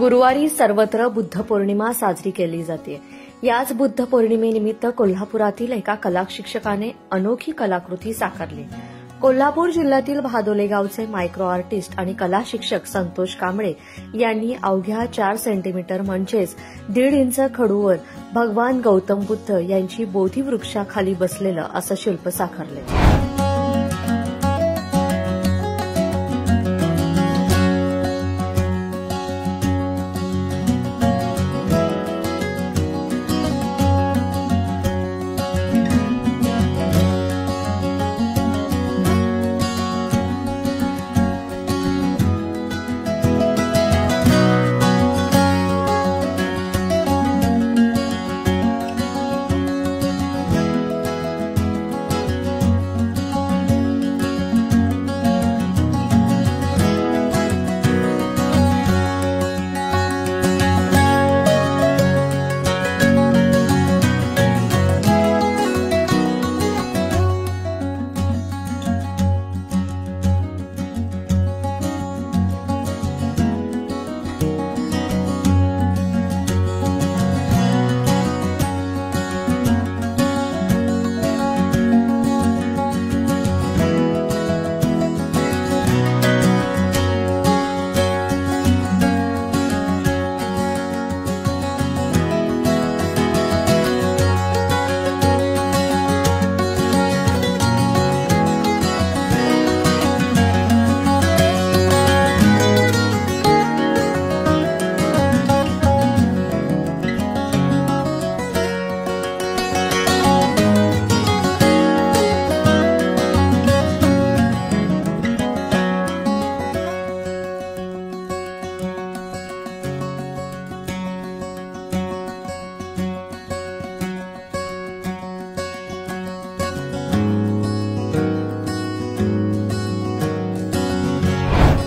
गुरुवारी सर्वत्र बुद्ध पौर्णिमा साजरी केली जाते। याच बुद्ध पौर्णिमेनिमित्त कोल्हापुरातील एका कला शिक्षकाने अनोखी कलाकृती साकारली। कोल्हापूर जिल्ह्यातील भादोले गावचे मायक्रो आर्टिस्ट आणि कला शिक्षक संतोष कांबळे यांनी अवघ्या 4 सेंटीमीटर म्हणजेच 1.5 इंच खडूवर भगवान गौतम बुद्ध यांची बोधी वृक्षाखाली बसलेलं असं शिल्प साकारले।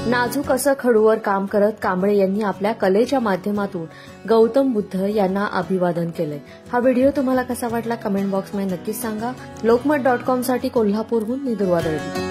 नाजूक असं खडूवर काम करत कांबळे यांनी आपल्या कलेच्या माध्यमातून गौतम बुद्ध यांना अभिवादन केलंय। हा व्हिडिओ तुम्हाला कसा वाटला कमेंट बॉक्समध्ये नक्कीच सांगा। लोकमत.com साठी कोल्हापूरहून मी दुर्वा दळवी।